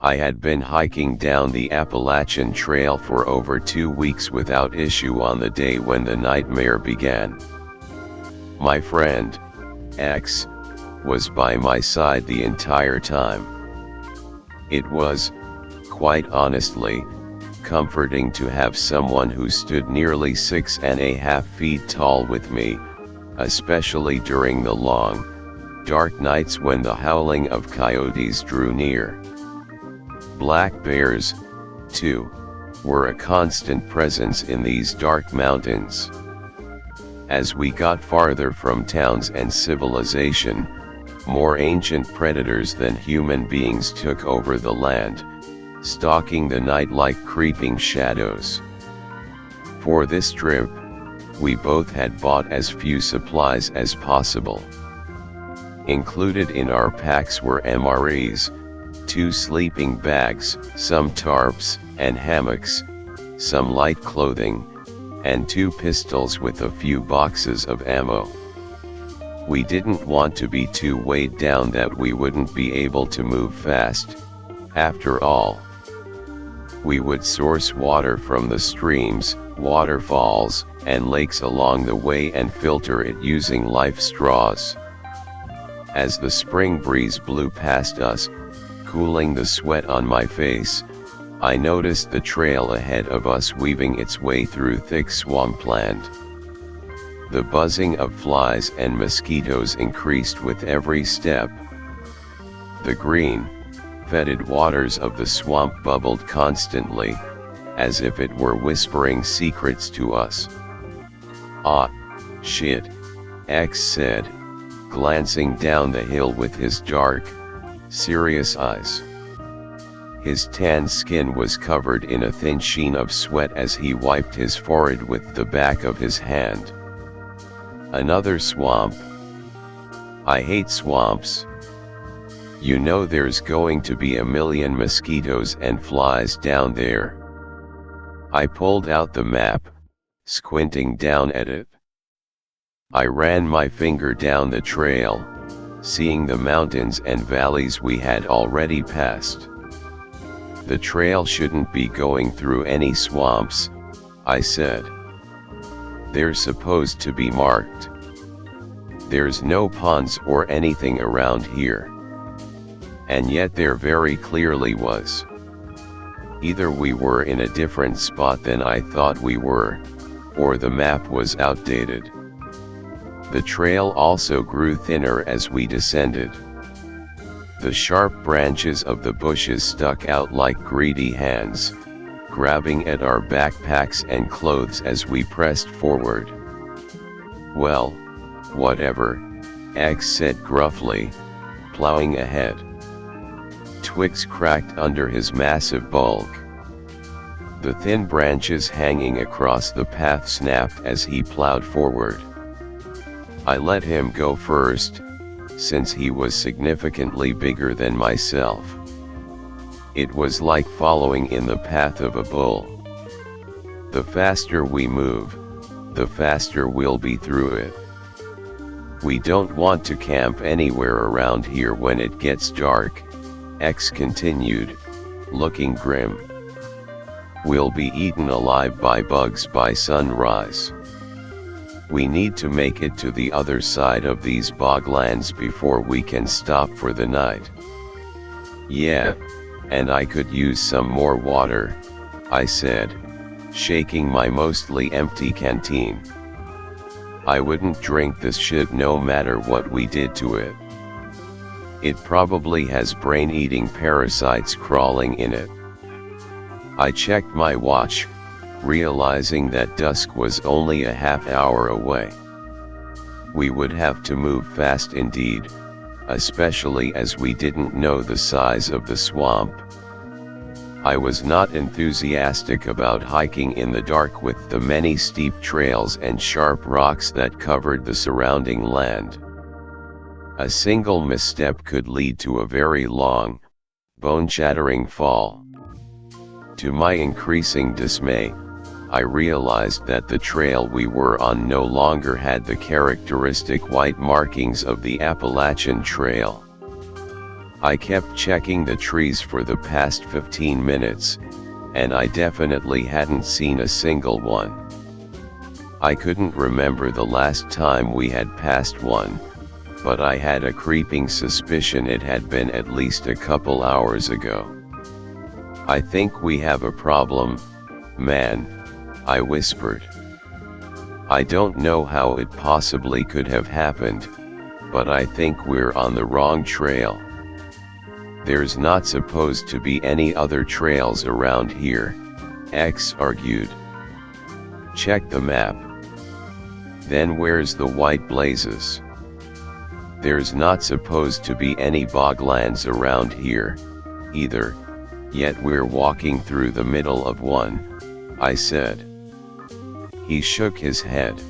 I had been hiking down the Appalachian Trail for over 2 weeks without issue on the day when the nightmare began. My friend, X, was by my side the entire time. It was, quite honestly, comforting to have someone who stood nearly 6.5 feet tall with me, especially during the long, dark nights when the howling of coyotes drew near. Black bears, too, were a constant presence in these dark mountains. As we got farther from towns and civilization, more ancient predators than human beings took over the land, stalking the night like creeping shadows. For this trip, we both had bought as few supplies as possible. Included in our packs were MREs, 2 sleeping bags, some tarps and hammocks, some light clothing, and 2 pistols with a few boxes of ammo. We didn't want to be too weighed down that we wouldn't be able to move fast. After all, we would source water from the streams, waterfalls, and lakes along the way and filter it using life straws. As the spring breeze blew past us, cooling the sweat on my face, I noticed the trail ahead of us weaving its way through thick swampland. The buzzing of flies and mosquitoes increased with every step. The green, fetid waters of the swamp bubbled constantly, as if it were whispering secrets to us. "Ah, shit," X said, glancing down the hill with his dark, serious eyes. His tan skin was covered in a thin sheen of sweat as he wiped his forehead with the back of his hand. "Another swamp. I hate swamps. You know there's going to be a million mosquitoes and flies down there." I pulled out the map, squinting down at it. I ran my finger down the trail, seeing the mountains and valleys we had already passed. "The trail shouldn't be going through any swamps," I said. "They're supposed to be marked. There's no ponds or anything around here." And yet there very clearly was. Either we were in a different spot than I thought we were, or the map was outdated. The trail also grew thinner as we descended. The sharp branches of the bushes stuck out like greedy hands, grabbing at our backpacks and clothes as we pressed forward. "Well, whatever," X said gruffly, plowing ahead. Twigs cracked under his massive bulk. The thin branches hanging across the path snapped as he plowed forward. I let him go first, since he was significantly bigger than myself. It was like following in the path of a bull. The faster we move, the faster we'll be through it. "We don't want to camp anywhere around here when it gets dark," X continued, looking grim. "We'll be eaten alive by bugs by sunrise. We need to make it to the other side of these boglands before we can stop for the night." "Yeah, and I could use some more water," I said, shaking my mostly empty canteen. "I wouldn't drink this shit no matter what we did to it. It probably has brain-eating parasites crawling in it." I checked my watch, realizing that dusk was only a half hour away. We would have to move fast indeed, especially as we didn't know the size of the swamp. I was not enthusiastic about hiking in the dark with the many steep trails and sharp rocks that covered the surrounding land. A single misstep could lead to a very long, bone-shattering fall. To my increasing dismay, I realized that the trail we were on no longer had the characteristic white markings of the Appalachian Trail. I kept checking the trees for the past 15 minutes, and I definitely hadn't seen a single one. I couldn't remember the last time we had passed one, but I had a creeping suspicion it had been at least a couple hours ago. "I think we have a problem, man," I whispered. "I don't know how it possibly could have happened, but I think we're on the wrong trail. There's not supposed to be any other trails around here," X argued. "Check the map." "Then where's the white blazes?" "There's not supposed to be any boglands around here, either, yet we're walking through the middle of one," I said. He shook his head.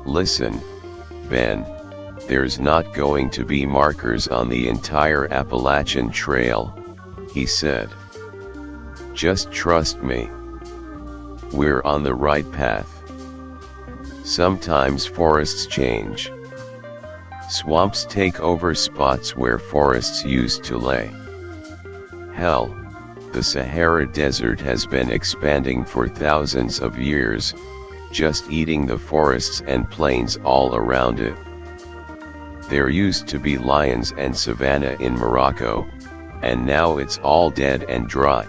"Listen, Ben, there's not going to be markers on the entire Appalachian Trail," he said. "Just trust me. We're on the right path. Sometimes forests change. Swamps take over spots where forests used to lay. Hell, the Sahara Desert has been expanding for thousands of years, just eating the forests and plains all around it. There used to be lions and savanna in Morocco, and now it's all dead and dry."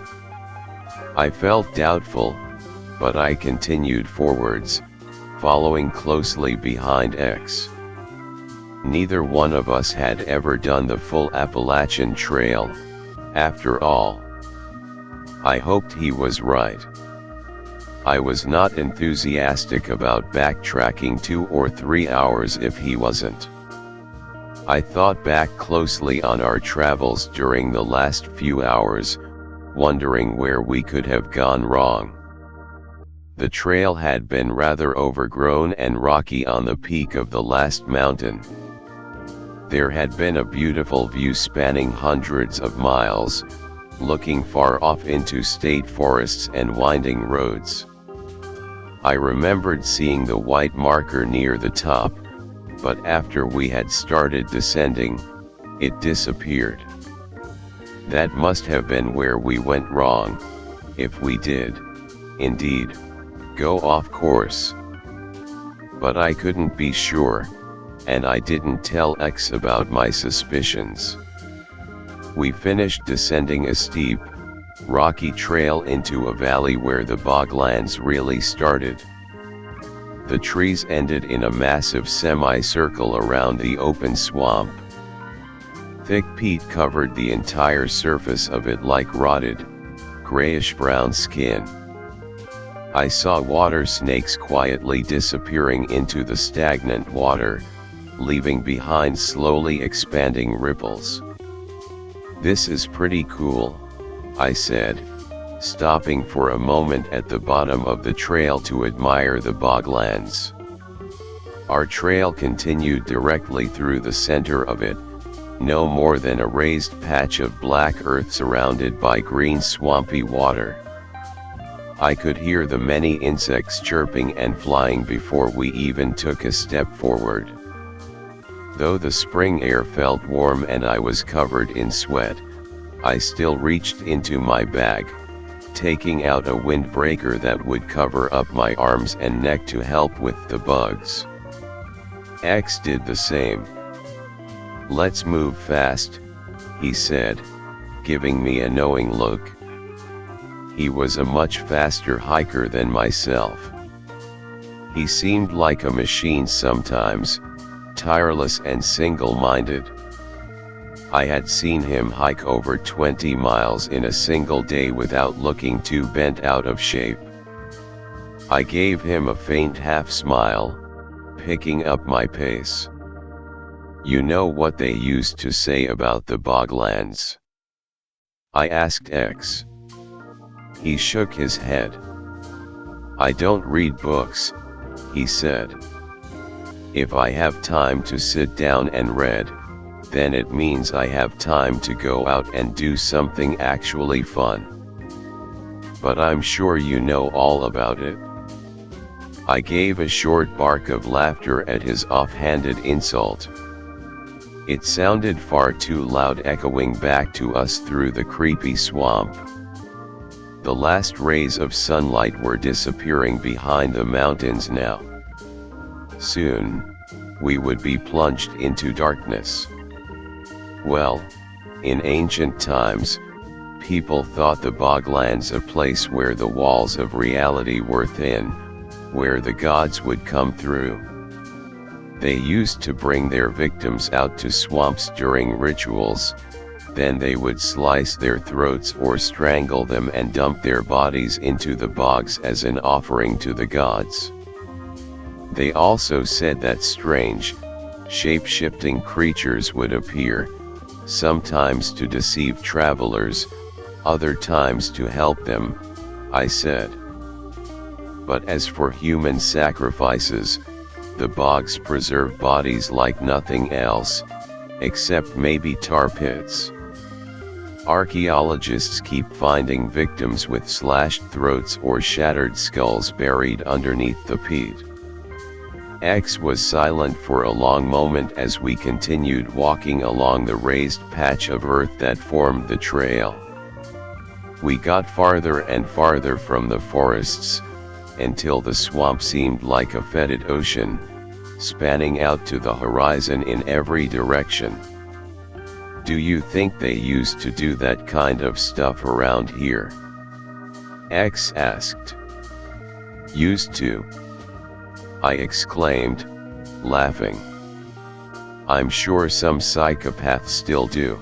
I felt doubtful, but I continued forwards, following closely behind X. Neither one of us had ever done the full Appalachian Trail, after all. I hoped he was right. I was not enthusiastic about backtracking 2 or 3 hours if he wasn't. I thought back closely on our travels during the last few hours, wondering where we could have gone wrong. The trail had been rather overgrown and rocky on the peak of the last mountain. There had been a beautiful view spanning hundreds of miles, looking far off into state forests and winding roads. I remembered seeing the white marker near the top, but after we had started descending, it disappeared. That must have been where we went wrong, if we did, indeed, go off course. But I couldn't be sure, and I didn't tell X about my suspicions. We finished descending a steep, rocky trail into a valley where the boglands really started. The trees ended in a massive semicircle around the open swamp. Thick peat covered the entire surface of it like rotted, grayish-brown skin. I saw water snakes quietly disappearing into the stagnant water, leaving behind slowly expanding ripples. "This is pretty cool," I said, stopping for a moment at the bottom of the trail to admire the boglands. Our trail continued directly through the center of it, no more than a raised patch of black earth surrounded by green swampy water. I could hear the many insects chirping and flying before we even took a step forward. Though the spring air felt warm and I was covered in sweat, I still reached into my bag, taking out a windbreaker that would cover up my arms and neck to help with the bugs. X did the same. "Let's move fast," he said, giving me a knowing look. He was a much faster hiker than myself. He seemed like a machine sometimes, tireless and single-minded. I had seen him hike over 20 miles in a single day without looking too bent out of shape. I gave him a faint half-smile, picking up my pace. "You know what they used to say about the boglands?" I asked X. He shook his head. "I don't read books," he said. "If I have time to sit down and read, then it means I have time to go out and do something actually fun. But I'm sure you know all about it." I gave a short bark of laughter at his offhanded insult. It sounded far too loud, echoing back to us through the creepy swamp. The last rays of sunlight were disappearing behind the mountains now. Soon, we would be plunged into darkness. Well, in ancient times, people thought the boglands a place where the walls of reality were thin, where the gods would come through. They used to bring their victims out to swamps during rituals, then they would slice their throats or strangle them and dump their bodies into the bogs as an offering to the gods. They also said that strange, shape-shifting creatures would appear, sometimes to deceive travelers, other times to help them, I said. But as for human sacrifices, the bogs preserve bodies like nothing else, except maybe tar pits. Archaeologists keep finding victims with slashed throats or shattered skulls buried underneath the peat. X was silent for a long moment as we continued walking along the raised patch of earth that formed the trail. We got farther and farther from the forests, until the swamp seemed like a fetid ocean, spanning out to the horizon in every direction. Do you think they used to do that kind of stuff around here? X asked. Used to? I exclaimed, laughing. I'm sure some psychopaths still do.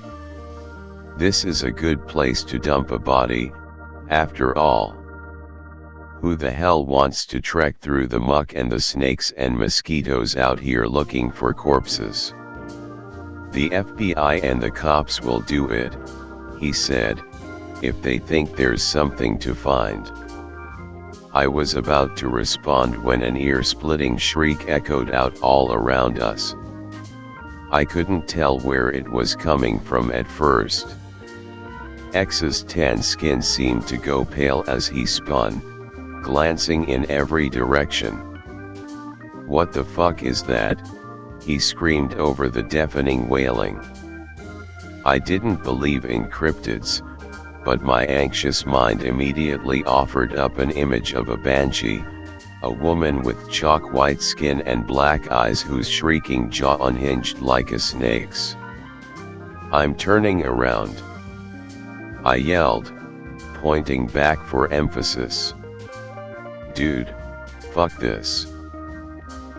This is a good place to dump a body, after all. Who the hell wants to trek through the muck and the snakes and mosquitoes out here looking for corpses? The FBI and the cops will do it, he said, if they think there's something to find. I was about to respond when an ear-splitting shriek echoed out all around us. I couldn't tell where it was coming from at first. X's tan skin seemed to go pale as he spun, glancing in every direction. What the fuck is that? He screamed over the deafening wailing. I didn't believe in cryptids, but my anxious mind immediately offered up an image of a banshee, a woman with chalk-white skin and black eyes whose shrieking jaw unhinged like a snake's. I'm turning around, I yelled, pointing back for emphasis. Dude, fuck this.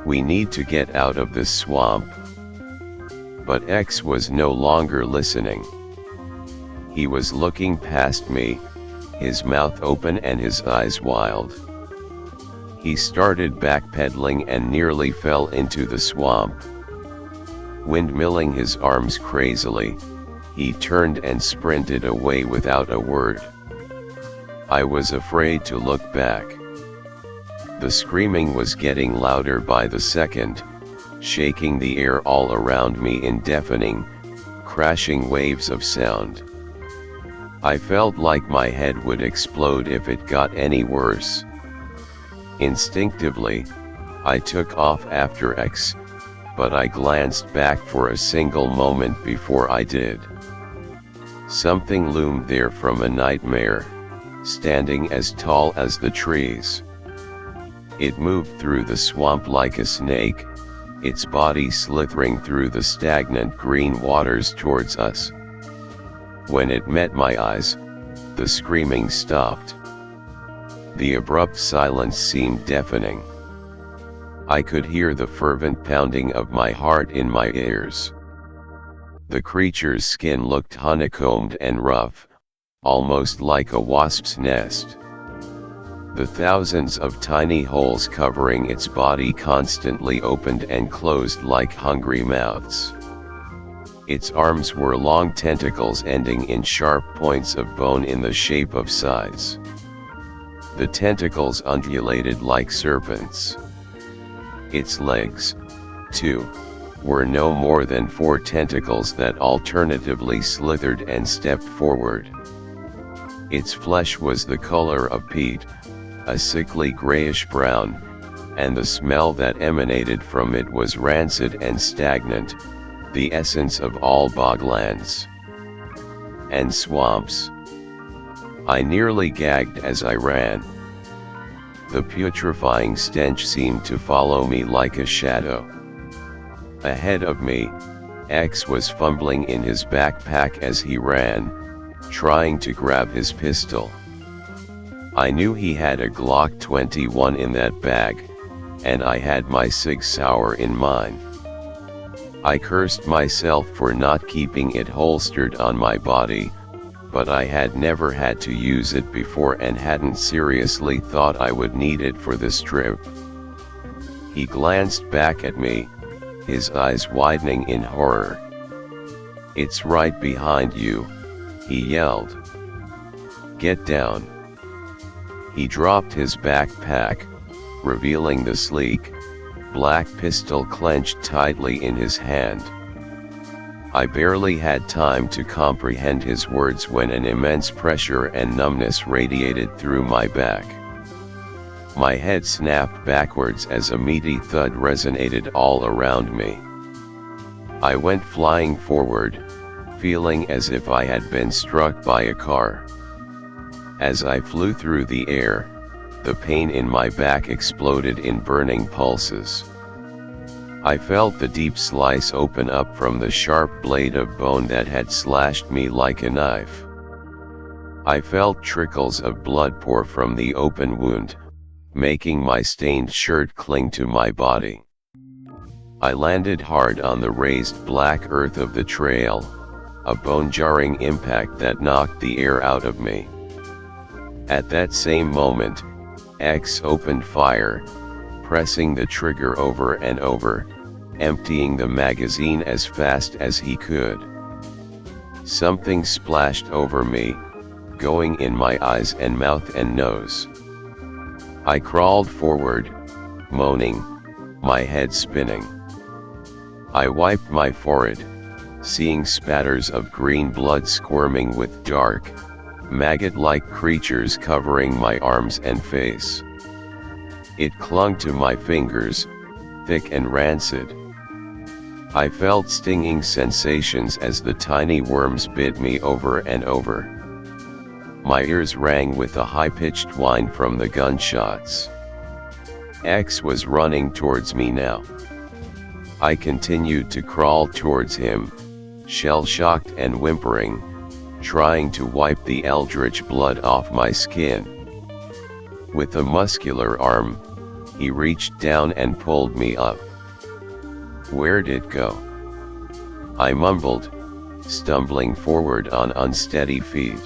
We need to get out of this swamp. But X was no longer listening. He was looking past me, his mouth open and his eyes wild. He started backpedaling and nearly fell into the swamp. Windmilling his arms crazily, he turned and sprinted away without a word. I was afraid to look back. The screaming was getting louder by the second, shaking the air all around me in deafening, crashing waves of sound. I felt like my head would explode if it got any worse. Instinctively, I took off after X, but I glanced back for a single moment before I did. Something loomed there from a nightmare, standing as tall as the trees. It moved through the swamp like a snake, its body slithering through the stagnant green waters towards us. When it met my eyes, the screaming stopped. The abrupt silence seemed deafening. I could hear the fervent pounding of my heart in my ears. The creature's skin looked honeycombed and rough, almost like a wasp's nest. The thousands of tiny holes covering its body constantly opened and closed like hungry mouths. Its arms were long tentacles ending in sharp points of bone in the shape of scythes. The tentacles undulated like serpents. Its legs, too, were no more than 4 tentacles that alternatively slithered and stepped forward. Its flesh was the color of peat, a sickly grayish-brown, and the smell that emanated from it was rancid and stagnant, the essence of all boglands and swamps. I nearly gagged as I ran. The putrefying stench seemed to follow me like a shadow. Ahead of me, X was fumbling in his backpack as he ran, trying to grab his pistol. I knew he had a Glock 21 in that bag, and I had my Sig Sauer in mine. I cursed myself for not keeping it holstered on my body, but I had never had to use it before and hadn't seriously thought I would need it for this trip. He glanced back at me, his eyes widening in horror. "It's right behind you," he yelled. "Get down." He dropped his backpack, revealing the sleek, black pistol clenched tightly in his hand. I barely had time to comprehend his words when an immense pressure and numbness radiated through my back. My head snapped backwards as a meaty thud resonated all around me. I went flying forward, feeling as if I had been struck by a car. As I flew through the air, the pain in my back exploded in burning pulses. I felt the deep slice open up from the sharp blade of bone that had slashed me like a knife. I felt trickles of blood pour from the open wound, making my stained shirt cling to my body. I landed hard on the raised black earth of the trail, a bone-jarring impact that knocked the air out of me. At that same moment, X opened fire, pressing the trigger over and over, emptying the magazine as fast as he could. Something splashed over me, going in my eyes and mouth and nose. I crawled forward, moaning, my head spinning. I wiped my forehead, seeing spatters of green blood squirming with dark, maggot-like creatures covering my arms and face. It clung to my fingers, thick and rancid. I felt stinging sensations as the tiny worms bit me over and over. My ears rang with a high-pitched whine from the gunshots. X was running towards me now. I continued to crawl towards him, shell-shocked and whimpering, trying to wipe the eldritch blood off my skin. With a muscular arm, he reached down and pulled me up. "Where'd it go?" I mumbled, stumbling forward on unsteady feet.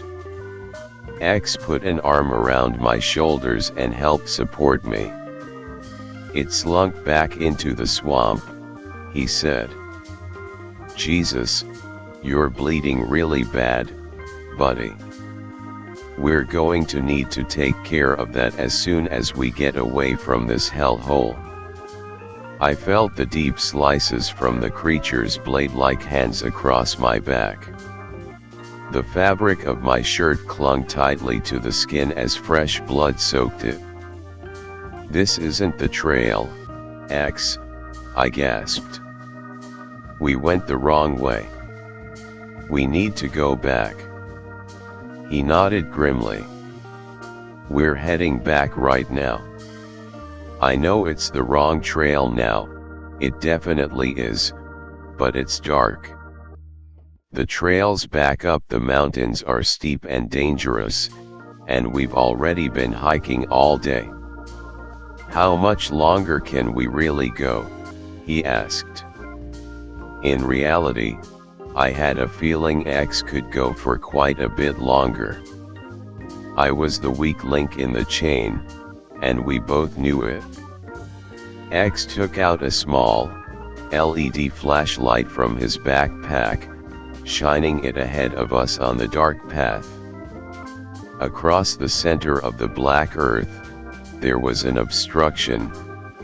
X put an arm around my shoulders and helped support me. "It slunk back into the swamp," he said. "Jesus, you're bleeding really bad, buddy. We're going to need to take care of that as soon as we get away from this hellhole." I felt the deep slices from the creature's blade-like hands across my back. The fabric of my shirt clung tightly to the skin as fresh blood soaked it. "This isn't the trail, X," I gasped. "We went the wrong way. We need to go back." He nodded grimly. "We're heading back right now. I know it's the wrong trail now, it definitely is, but it's dark. The trails back up the mountains are steep and dangerous, and we've already been hiking all day. How much longer can we really go?" he asked. In reality, I had a feeling X could go for quite a bit longer. I was the weak link in the chain, and we both knew it. X took out a small, LED flashlight from his backpack, shining it ahead of us on the dark path. Across the center of the black earth, there was an obstruction,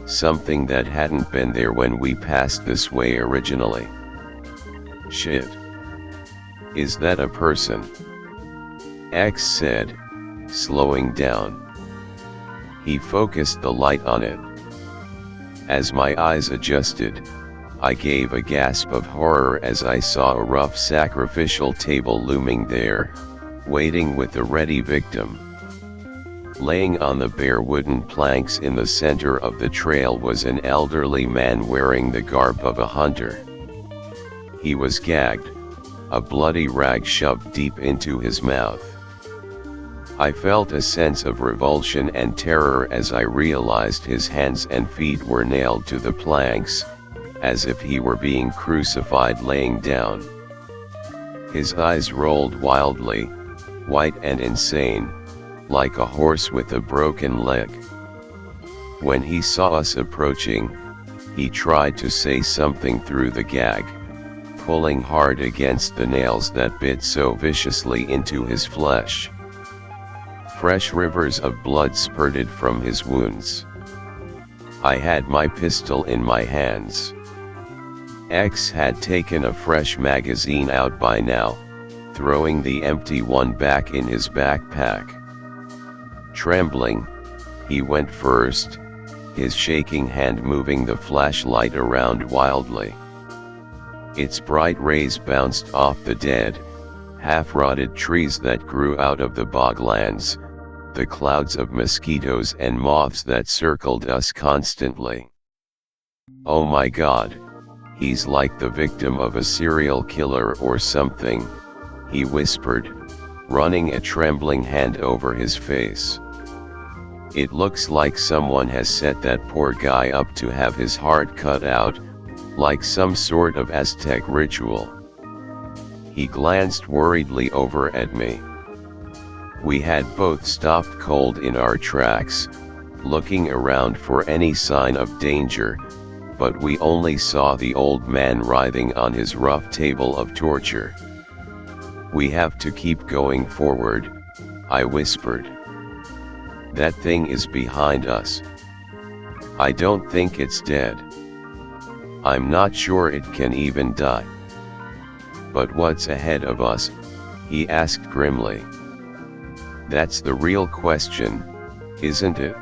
something that hadn't been there when we passed this way originally. "Shit. Is that a person?" X said, slowing down. He focused the light on it. As my eyes adjusted, I gave a gasp of horror as I saw a rough sacrificial table looming there, waiting with a ready victim. Laying on the bare wooden planks in the center of the trail was an elderly man wearing the garb of a hunter. He was gagged, a bloody rag shoved deep into his mouth. I felt a sense of revulsion and terror as I realized his hands and feet were nailed to the planks, as if he were being crucified laying down. His eyes rolled wildly, white and insane, like a horse with a broken leg. When he saw us approaching, he tried to say something through the gag, pulling hard against the nails that bit so viciously into his flesh. Fresh rivers of blood spurted from his wounds. I had my pistol in my hands. X had taken a fresh magazine out by now, throwing the empty one back in his backpack. Trembling, he went first, his shaking hand moving the flashlight around wildly. Its bright rays bounced off the dead, half-rotted trees that grew out of the boglands, the clouds of mosquitoes and moths that circled us constantly. "Oh my God, he's like the victim of a serial killer or something," he whispered, running a trembling hand over his face. "It looks like someone has set that poor guy up to have his heart cut out, like some sort of Aztec ritual." He glanced worriedly over at me. We had both stopped cold in our tracks, looking around for any sign of danger, but we only saw the old man writhing on his rough table of torture. "We have to keep going forward," I whispered. "That thing is behind us. I don't think it's dead. I'm not sure it can even die." "But what's ahead of us?" he asked grimly. "That's the real question, isn't it?"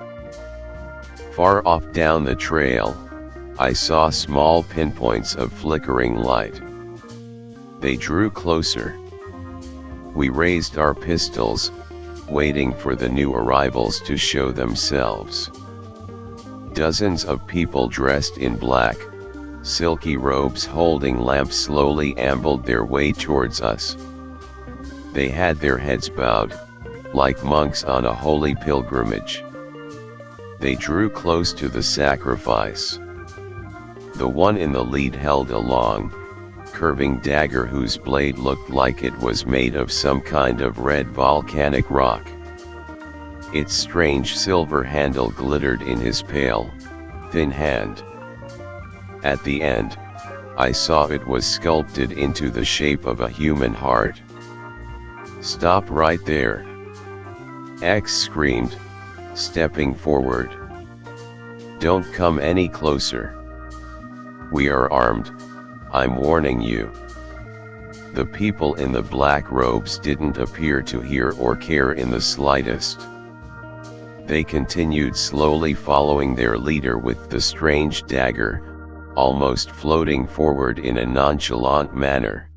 Far off down the trail, I saw small pinpoints of flickering light. They drew closer. We raised our pistols, waiting for the new arrivals to show themselves. Dozens of people dressed in black, silky robes holding lamps slowly ambled their way towards us. They had their heads bowed, like monks on a holy pilgrimage. They drew close to the sacrifice. The one in the lead held a long, curving dagger whose blade looked like it was made of some kind of red volcanic rock. Its strange silver handle glittered in his pale, thin hand. At the end, I saw it was sculpted into the shape of a human heart. "Stop right there!" X screamed, stepping forward. "Don't come any closer. We are armed, I'm warning you." The people in the black robes didn't appear to hear or care in the slightest. They continued slowly following their leader with the strange dagger, almost floating forward in a nonchalant manner.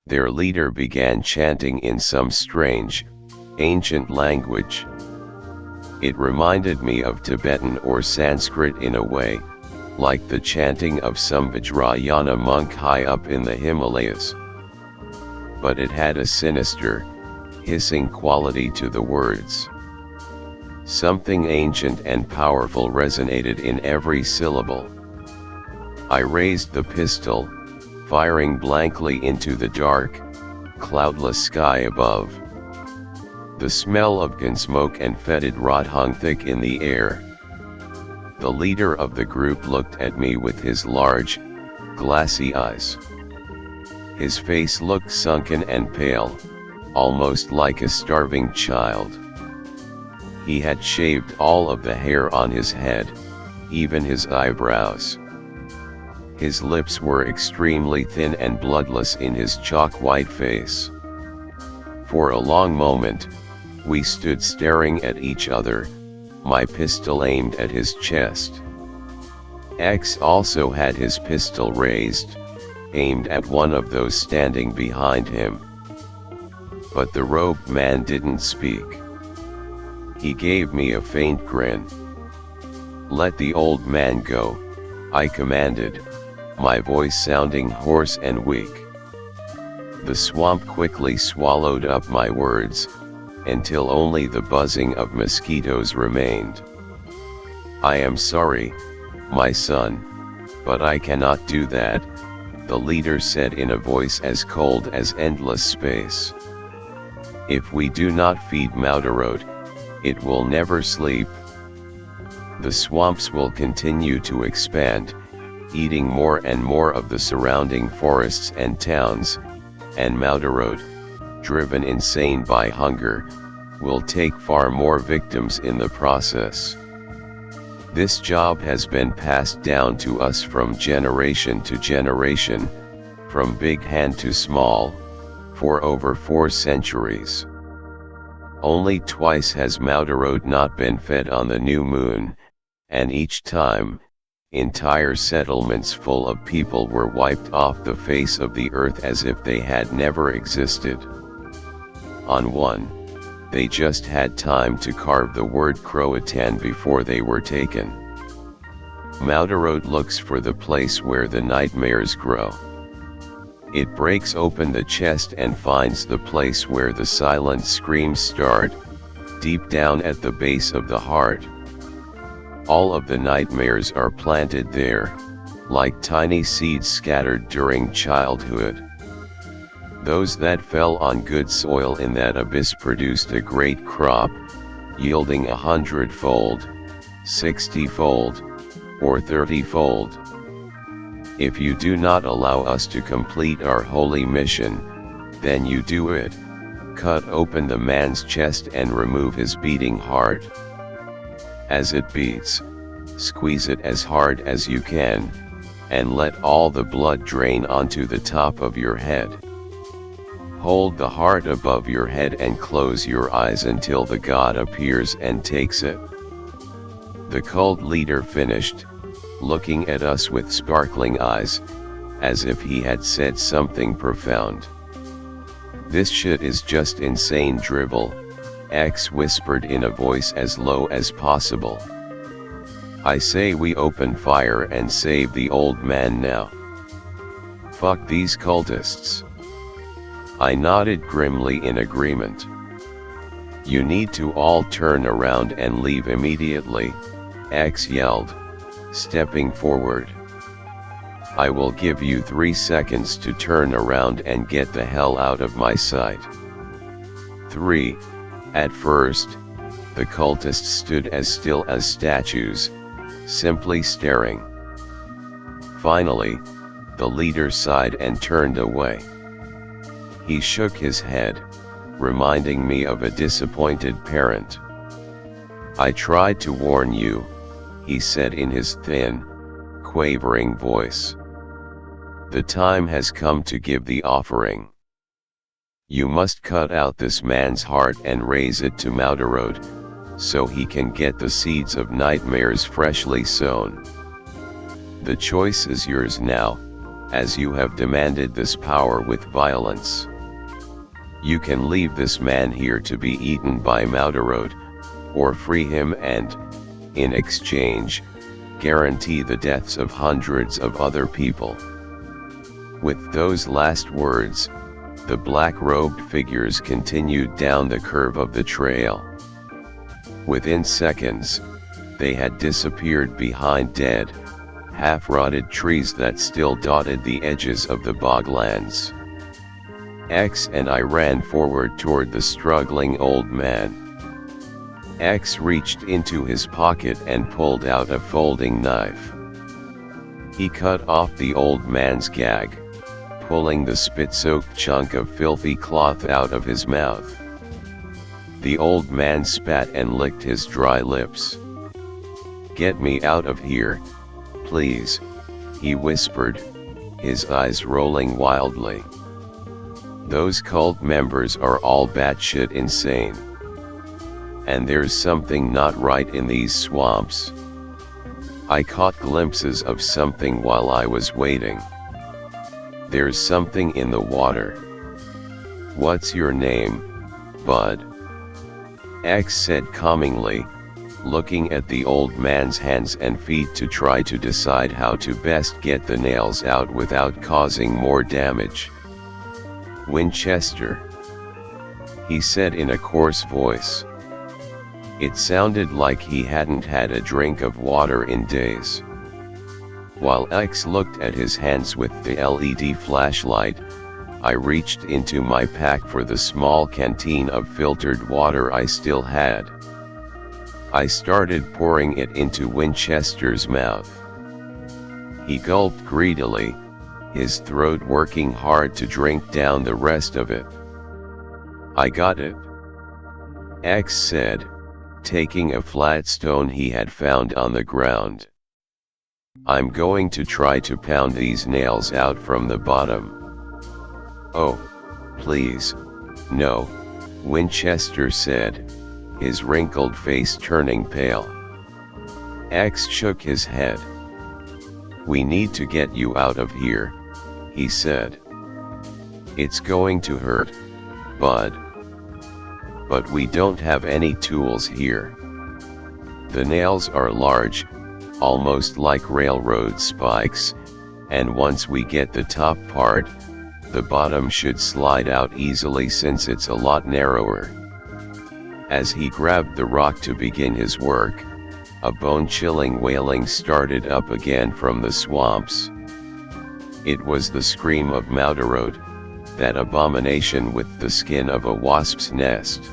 Their leader began chanting in some strange, ancient language. It reminded me of Tibetan or Sanskrit in a way, like the chanting of some Vajrayana monk high up in the Himalayas. But it had a sinister, hissing quality to the words. Something ancient and powerful resonated in every syllable. I raised the pistol, firing blankly into the dark, cloudless sky above. The smell of gun smoke and fetid rot hung thick in the air. The leader of the group looked at me with his large, glassy eyes. His face looked sunken and pale, almost like a starving child. He had shaved all of the hair on his head, even his eyebrows. His lips were extremely thin and bloodless in his chalk-white face. For a long moment, we stood staring at each other, my pistol aimed at his chest. X also had his pistol raised, aimed at one of those standing behind him. But the robed man didn't speak. He gave me a faint grin. "Let the old man go," I commanded, my voice sounding hoarse and weak. The swamp quickly swallowed up my words, until only the buzzing of mosquitoes remained. "I am sorry, my son, but I cannot do that," the leader said in a voice as cold as endless space. "If we do not feed Maudarot, it will never sleep. The swamps will continue to expand, eating more and more of the surrounding forests and towns, and Maudarot, driven insane by hunger, will take far more victims in the process. This job has been passed down to us from generation to generation, from big hand to small, for over 4 centuries. Only twice has Maudarot not been fed on the new moon, and each time, entire settlements full of people were wiped off the face of the earth as if they had never existed. On one, they just had time to carve the word Croatan before they were taken. Maudarot looks for the place where the nightmares grow. It breaks open the chest and finds the place where the silent screams start, deep down at the base of the heart. All of the nightmares are planted there, like tiny seeds scattered during childhood. Those that fell on good soil in that abyss produced a great crop, yielding 100-fold, 60-fold, or 30-fold. If you do not allow us to complete our holy mission, then you do it. Cut open the man's chest and remove his beating heart. As it beats, squeeze it as hard as you can, and let all the blood drain onto the top of your head. Hold the heart above your head and close your eyes until the god appears and takes it. The cult leader finished, looking at us with sparkling eyes, as if he had said something profound. "This shit is just insane drivel," X whispered in a voice as low as possible. "I say we open fire and save the old man now. Fuck these cultists." I nodded grimly in agreement. "You need to all turn around and leave immediately," X yelled, stepping forward. "I will give you 3 seconds to turn around and get the hell out of my sight." 3. At first, the cultists stood as still as statues, simply staring. Finally, the leader sighed and turned away. He shook his head, reminding me of a disappointed parent. "I tried to warn you," he said in his thin, quavering voice. "The time has come to give the offering. You must cut out this man's heart and raise it to Maudarot, so he can get the seeds of nightmares freshly sown. The choice is yours now, as you have demanded this power with violence. You can leave this man here to be eaten by Maudarot, or free him and, in exchange, guarantee the deaths of hundreds of other people." With those last words, the black-robed figures continued down the curve of the trail. Within seconds, they had disappeared behind dead, half-rotted trees that still dotted the edges of the boglands. X and I ran forward toward the struggling old man. X reached into his pocket and pulled out a folding knife. He cut off the old man's gag, pulling the spit-soaked chunk of filthy cloth out of his mouth. The old man spat and licked his dry lips. "Get me out of here, please," he whispered, his eyes rolling wildly. "Those cult members are all batshit insane. And there's something not right in these swamps. I caught glimpses of something while I was waiting. There's something in the water. What's your name, bud? X said calmingly, looking at the old man's hands and feet to try to decide how to best get the nails out without causing more damage. Winchester, he said in a coarse voice. It sounded like he hadn't had a drink of water in days. While X looked at his hands with the LED flashlight, I reached into my pack for the small canteen of filtered water I still had. I started pouring it into Winchester's mouth. He gulped greedily, his throat working hard to drink down the rest of it. I got it, X said, taking a flat stone he had found on the ground. I'm going to try to pound these nails out from the bottom. Oh, please, no, Winchester said, his wrinkled face turning pale. X shook his head. We need to get you out of here, he said. It's going to hurt, bud. But we don't have any tools here. The nails are large, almost like railroad spikes, and once we get the top part, the bottom should slide out easily since it's a lot narrower. As he grabbed the rock to begin his work, a bone-chilling wailing started up again from the swamps. It was the scream of Maudarode, that abomination with the skin of a wasp's nest.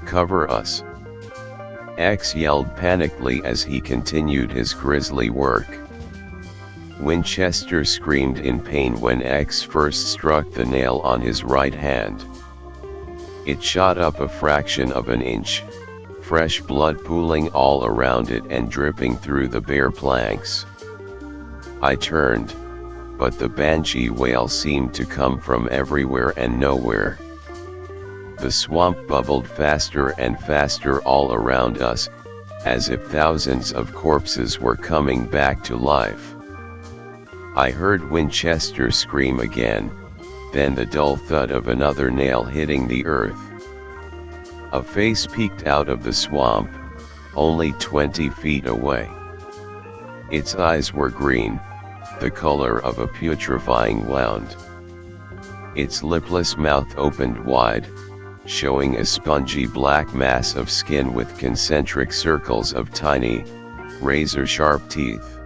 Cover us! X yelled panically as he continued his grisly work. Winchester screamed in pain when X first struck the nail on his right hand. It shot up a fraction of an inch, fresh blood pooling all around it and dripping through the bare planks. I turned, but the banshee wail seemed to come from everywhere and nowhere. The swamp bubbled faster and faster all around us, as if thousands of corpses were coming back to life. I heard Winchester scream again, then the dull thud of another nail hitting the earth. A face peeked out of the swamp, only 20 feet away. Its eyes were green, the color of a putrefying wound. Its lipless mouth opened wide, showing a spongy black mass of skin with concentric circles of tiny, razor-sharp teeth.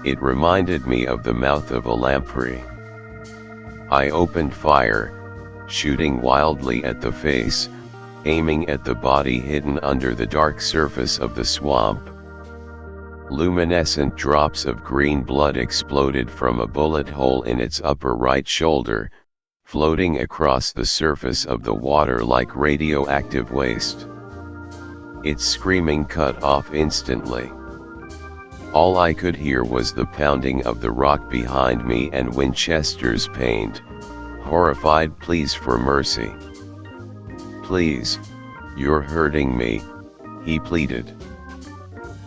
It reminded me of the mouth of a lamprey. I opened fire, shooting wildly at the face, aiming at the body hidden under the dark surface of the swamp. Luminescent drops of green blood exploded from a bullet hole in its upper right shoulder, floating across the surface of the water like radioactive waste. Its screaming cut off instantly. All I could hear was the pounding of the rock behind me and Winchester's pained, horrified pleas for mercy. Please, you're hurting me, he pleaded.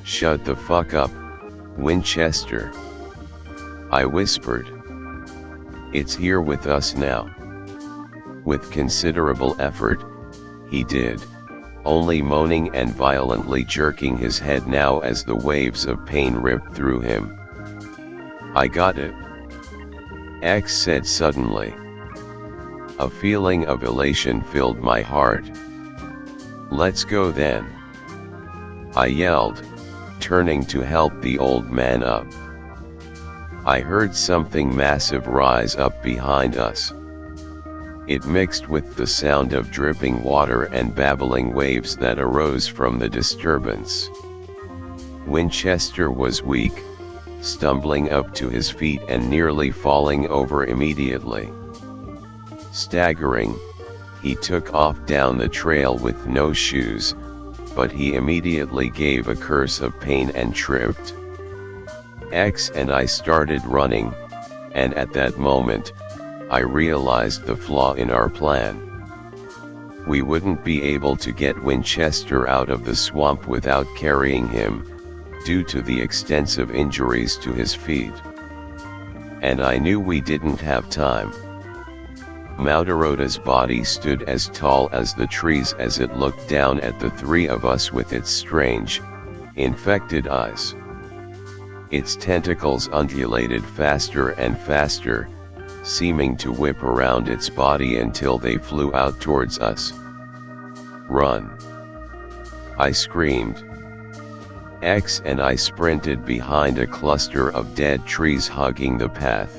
Shut the fuck up, Winchester, I whispered. It's here with us now. With considerable effort, he did, only moaning and violently jerking his head now as the waves of pain ripped through him. I got it, X said suddenly. A feeling of elation filled my heart. Let's go then, I yelled, turning to help the old man up. I heard something massive rise up behind us. It mixed with the sound of dripping water and babbling waves that arose from the disturbance. Winchester was weak, stumbling up to his feet and nearly falling over immediately. Staggering, he took off down the trail with no shoes, but he immediately gave a curse of pain and tripped. X and I started running, and at that moment, I realized the flaw in our plan. We wouldn't be able to get Winchester out of the swamp without carrying him, due to the extensive injuries to his feet. And I knew we didn't have time. Maudarota's body stood as tall as the trees as it looked down at the three of us with its strange, infected eyes. Its tentacles undulated faster and faster, seeming to whip around its body until they flew out towards us. "Run!" I screamed. X and I sprinted behind a cluster of dead trees hugging the path.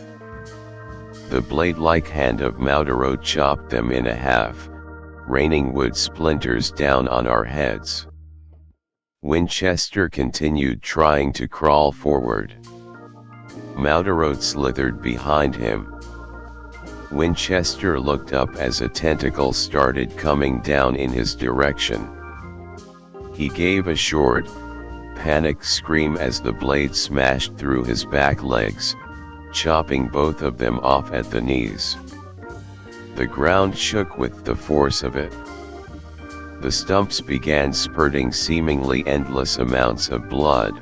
The blade-like hand of Maudarot chopped them in half, raining wood splinters down on our heads. Winchester continued trying to crawl forward. Maudarot slithered behind him. Winchester looked up as a tentacle started coming down in his direction. He gave a short, panicked scream as the blade smashed through his back legs, chopping both of them off at the knees. The ground shook with the force of it. The stumps began spurting seemingly endless amounts of blood.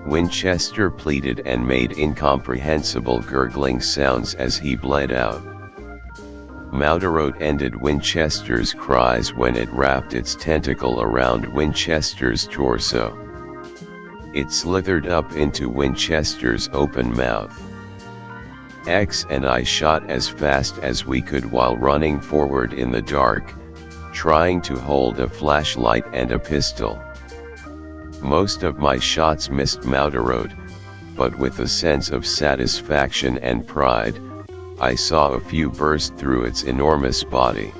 Winchester pleaded and made incomprehensible gurgling sounds as he bled out. Maudarot ended Winchester's cries when it wrapped its tentacle around Winchester's torso. It slithered up into Winchester's open mouth. X and I shot as fast as we could while running forward in the dark, trying to hold a flashlight and a pistol. Most of my shots missed Maudarot, but with a sense of satisfaction and pride, I saw a few burst through its enormous body.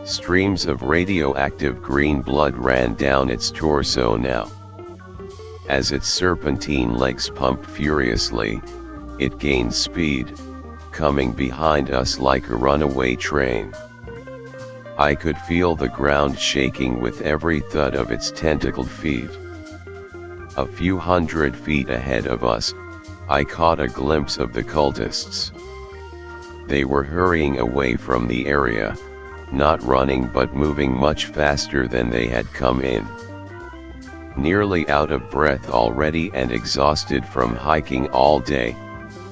Streams of radioactive green blood ran down its torso now. As its serpentine legs pumped furiously, it gained speed, coming behind us like a runaway train. I could feel the ground shaking with every thud of its tentacled feet. A few 100 feet ahead of us, I caught a glimpse of the cultists. They were hurrying away from the area, not running but moving much faster than they had come in. Nearly out of breath already and exhausted from hiking all day,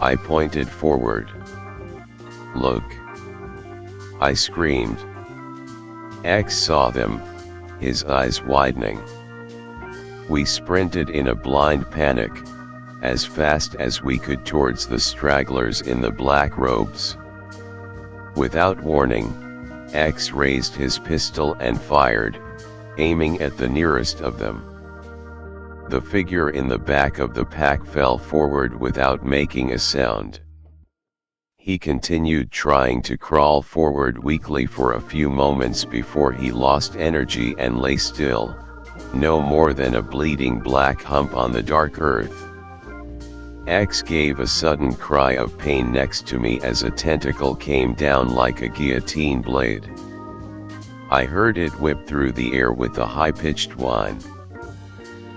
I pointed forward. "Look!" I screamed. X saw them, his eyes widening. We sprinted in a blind panic, as fast as we could towards the stragglers in the black robes. Without warning, X raised his pistol and fired, aiming at the nearest of them. The figure in the back of the pack fell forward without making a sound. He continued trying to crawl forward weakly for a few moments before he lost energy and lay still, no more than a bleeding black hump on the dark earth. X gave a sudden cry of pain next to me as a tentacle came down like a guillotine blade. I heard it whip through the air with a high-pitched whine.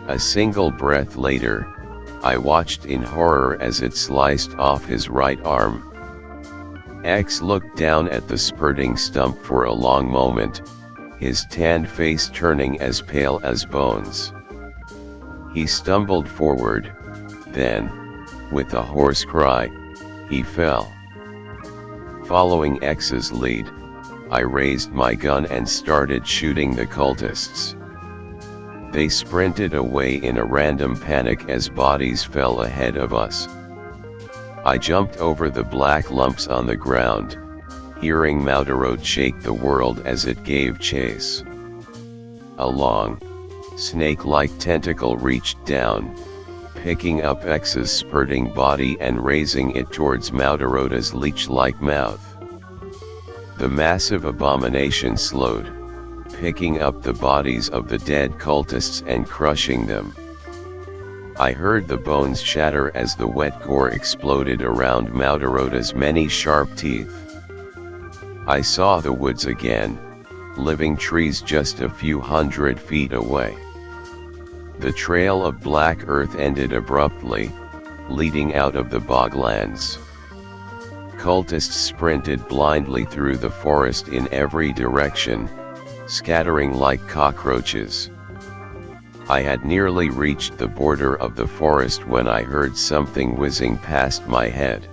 A single breath later, I watched in horror as it sliced off his right arm. X looked down at the spurting stump for a long moment, his tanned face turning as pale as bones. He stumbled forward, then, with a hoarse cry, he fell. Following X's lead, I raised my gun and started shooting the cultists. They sprinted away in a random panic as bodies fell ahead of us. I jumped over the black lumps on the ground, hearing Maudarot shake the world as it gave chase. A long, snake-like tentacle reached down, picking up X's spurting body and raising it towards Maudarota's leech-like mouth. The massive abomination slowed, picking up the bodies of the dead cultists and crushing them. I heard the bones shatter as the wet gore exploded around Maudarota's many sharp teeth. I saw the woods again, living trees just a few 100 feet away. The trail of black earth ended abruptly, leading out of the boglands. Cultists sprinted blindly through the forest in every direction, scattering like cockroaches. I had nearly reached the border of the forest when I heard something whizzing past my head.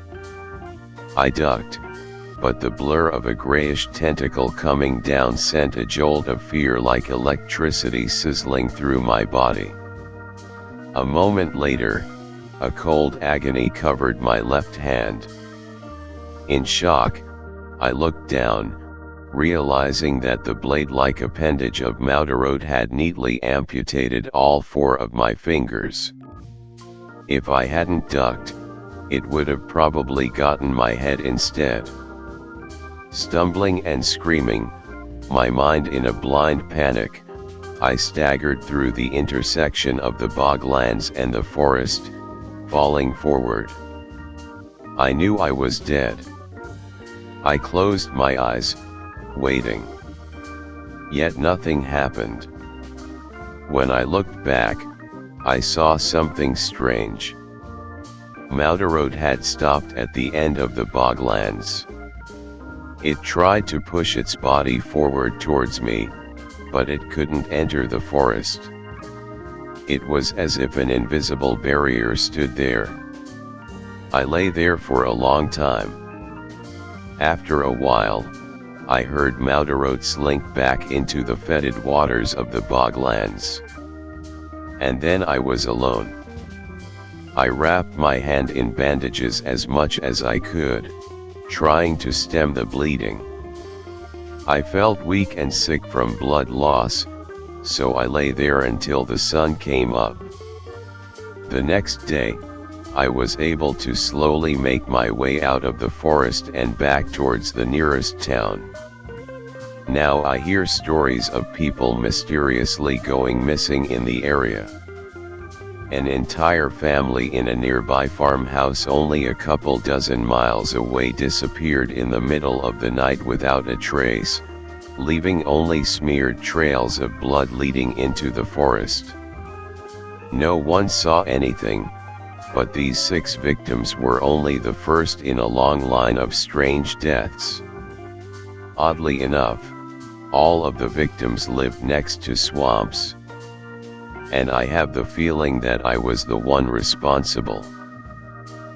I ducked, but the blur of a grayish tentacle coming down sent a jolt of fear like electricity sizzling through my body. A moment later, a cold agony covered my left hand. In shock, I looked down, realizing that the blade-like appendage of Maudarode had neatly amputated all 4 of my fingers. If I hadn't ducked, it would have probably gotten my head instead. Stumbling and screaming, my mind in a blind panic, I staggered through the intersection of the boglands and the forest, falling forward. I knew I was dead. I closed my eyes, waiting. Yet nothing happened. When I looked back, I saw something strange. Maudarode had stopped at the end of the boglands. It tried to push its body forward towards me, but it couldn't enter the forest. It was as if an invisible barrier stood there. I lay there for a long time. After a while, I heard Maudarode slink back into the fetid waters of the boglands. And then I was alone. I wrapped my hand in bandages as much as I could, trying to stem the bleeding. I felt weak and sick from blood loss, so I lay there until the sun came up. The next day, I was able to slowly make my way out of the forest and back towards the nearest town. Now I hear stories of people mysteriously going missing in the area. An entire family in a nearby farmhouse only a couple dozen miles away disappeared in the middle of the night without a trace, leaving only smeared trails of blood leading into the forest. No one saw anything, but these 6 victims were only the first in a long line of strange deaths. Oddly enough, all of the victims lived next to swamps. And I have the feeling that I was the one responsible.